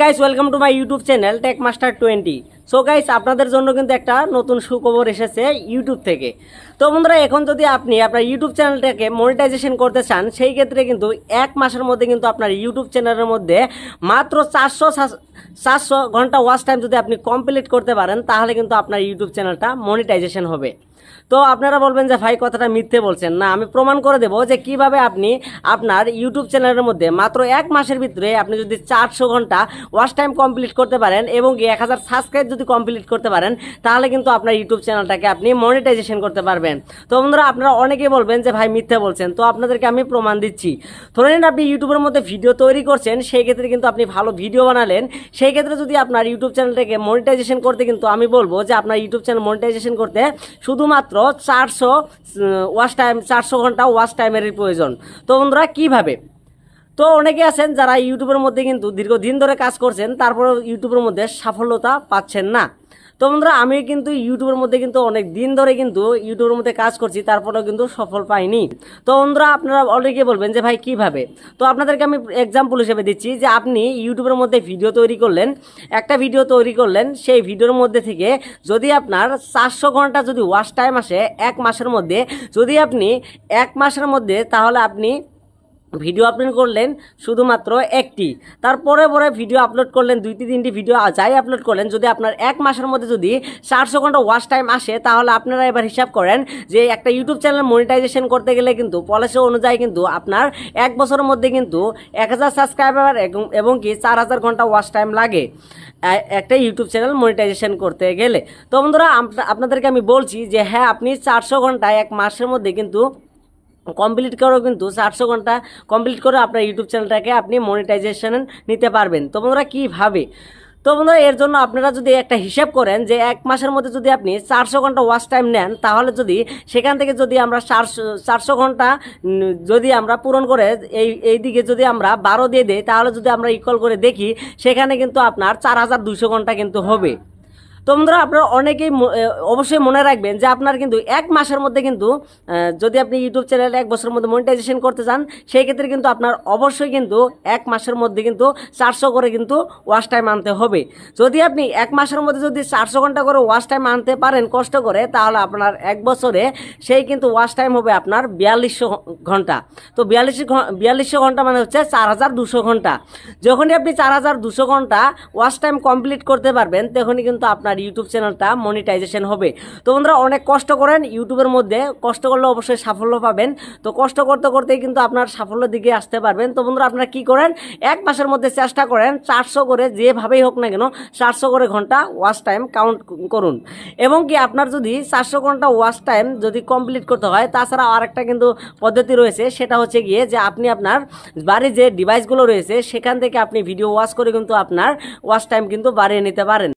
Guys welcome to my YouTube channel tech master 20। So guys আপনাদের জন্য কিন্তু একটা নতুন সুখবর এসেছে ইউটিউব থেকে। তো বন্ধুরা, এখন যদি আপনি আপনার ইউটিউব চ্যানেলটাকে মনিটাইজেশন করতে চান, সেই ক্ষেত্রে কিন্তু এক মাসের মধ্যে কিন্তু আপনার ইউটিউব চ্যানেলের মধ্যে মাত্র 400 ঘন্টা ওয়াচ টাইম যদি আপনি কমপ্লিট করতে পারেন, তাহলে কিন্তু আপনার ইউটিউব চ্যানেলটা মনিটাইজেশন হবে। তো আপনারা বলবেন যে ভাই কথাটা মিথ্যে বলছেন। না, আমি প্রমাণ করে দেবো যে কিভাবে আপনি আপনার ইউটিউব চ্যানেলের মধ্যে মাত্র এক মাসের ভিতরে আপনি যদি 400 ঘন্টা ওয়াচ টাইম কমপ্লিট করতে পারেন এবং 1000 সাবস্ক্রাইব যদি কমপ্লিট করতে পারেন, তাহলে কিন্তু আপনার ইউটিউব চ্যানেলটাকে আপনি মনিটাইজেশন করতে পারবেন। তো বন্ধুরা, আপনারা অনেকেই বলবেন যে ভাই মিথ্যে বলছেন। তো আপনাদেরকে আমি প্রমাণ দিচ্ছি। ধরে নিন আপনি ইউটিউবের মধ্যে ভিডিও তৈরি করছেন, সেই ক্ষেত্রে কিন্তু আপনি ভালো ভিডিও বানালেন। সেই ক্ষেত্রে যদি আপনার ইউটিউব চ্যানেলটাকে মনিটাইজেশন করতে, কিন্তু আমি বলবো যে আপনার ইউটিউব চ্যানেল মনিটাইজেশন করতে শুধুমাত্র 400 ঘন্টা ওয়াচ টাইমের প্রয়োজন। তো বন্ধুরা, কিভাবে? তো অনেকে আছেন যারা ইউটিউবের মধ্যে কিন্তু দীর্ঘদিন ধরে কাজ করছেন, তারপরে ইউটিউবের মধ্যে সাফল্যতা পাচ্ছেন না। তো বন্ধুরা, আমি কিন্তু ইউটিউবের মধ্যে কিন্তু অনেক দিন ধরে কিন্তু ইউটিউবের মধ্যে কাজ করছি, তারপরেও কিন্তু সফল পাইনি। তো বন্ধুরা, আপনারা অনেকে বলবেন যে ভাই কিভাবে? তো আপনাদেরকে আমি এক্সাম্পল হিসেবে দিচ্ছি যে আপনি ইউটিউবের মধ্যে ভিডিও তৈরি করলেন, একটা ভিডিও তৈরি করলেন, সেই ভিডিওর মধ্যে থেকে যদি আপনার 400 ঘন্টা যদি ওয়াচ টাইম আসে এক মাসের মধ্যে, যদি আপনি এক মাসের মধ্যে, তাহলে আপনি ভিডিও আপলোড করলেন শুধুমাত্র একটি, তারপরে পরে ভিডিও আপলোড করলেন 2-3টি ভিডিও যাই আপলোড করলেন, যদি আপনার এক মাসের মধ্যে যদি 400 ঘন্টা ওয়াচ টাইম আসে, তাহলে আপনারা এবার হিসাব করেন যে একটা ইউটিউব চ্যানেল মনিটাইজেশন করতে গেলে কিন্তু পলিসি অনুযায়ী কিন্তু আপনার এক বছরের মধ্যে কিন্তু 1000 সাবস্ক্রাইবার এবং কি 4000 ঘন্টা ওয়াচ টাইম লাগে একটা ইউটিউব চ্যানেল মনিটাইজেশন করতে গেলে। তো বন্ধুরা, আপনাদেরকে আমি বলছি যে হ্যাঁ, আপনি 400 ঘন্টা এক মাসের মধ্যে কিন্তু কমপ্লিট করেও কিন্তু 400 ঘন্টা কমপ্লিট করে আপনার ইউটিউব চ্যানেলটাকে আপনি মনিটাইজেশন নিতে পারবেন। তো বন্ধুরা, কীভাবে? তো বন্ধুরা, এর জন্য আপনারা যদি একটা হিসাব করেন যে এক মাসের মধ্যে যদি আপনি 400 ঘন্টা ওয়াচ টাইম নেন, তাহলে যদি সেখান থেকে যদি আমরা 400 ঘন্টা যদি আমরা পূরণ করে এই দিকে যদি আমরা 12 দিয়ে দিই, তাহলে যদি আমরা ইকুয়াল করে দেখি, সেখানে কিন্তু আপনার 4200 ঘন্টা কিন্তু হবে। তো বন্ধুরা, আপনারা অনেকেই অবশ্যই মনে রাখবেন যে আপনার কিন্তু এক মাসের মধ্যে কিন্তু যদি আপনি ইউটিউব চ্যানেল এক বছরের মধ্যে মনিটাইজেশন করতে চান, সেই ক্ষেত্রে কিন্তু আপনার অবশ্যই কিন্তু এক মাসের মধ্যে কিন্তু 400 করে কিন্তু ওয়াচ টাইম আনতে হবে। যদি আপনি এক মাসের মধ্যে যদি 400 ঘন্টা করে ওয়াচ টাইম আনতে পারেন কষ্ট করে, তাহলে আপনার এক বছরে সেই কিন্তু ওয়াচ টাইম হবে আপনার 4200 ঘন্টা। তো 4200 ঘন্টা মানে হচ্ছে 4200 ঘন্টা। যখনই আপনি 4200 ঘন্টা ওয়াচ টাইম কমপ্লিট করতে পারবেন, তখনই কিন্তু আপনার ইউটিউব চ্যানেলটা মনিটাইজেশন হবে। তো বন্ধুরা, অনেক কষ্ট করেন ইউটিউবের মধ্যে, কষ্ট করলে অবশ্যই সাফল্য পাবেন। তো কষ্ট করতে করতেই কিন্তু আপনার সাফল্যের দিকে আসতে পারবেন। তো বন্ধুরা, আপনারা কি করেন, এক মাসের মধ্যে চেষ্টা করেন 400 করে, যেভাবেই হোক না কেন 400 করে ঘন্টা ওয়াচ টাইম কাউন্ট করুন। এবং কি আপনার যদি 400 ঘন্টা ওয়াচ টাইম যদি কমপ্লিট করতে হয়, তাছাড়া আরেকটা কিন্তু পদ্ধতি রয়েছে, সেটা হচ্ছে গিয়ে যে আপনি আপনার বাড়ির যে ডিভাইসগুলো রয়েছে, সেখান থেকে আপনি ভিডিও ওয়াচ করে কিন্তু আপনার ওয়াচ টাইম কিন্তু বাড়িয়ে নিতে পারেন।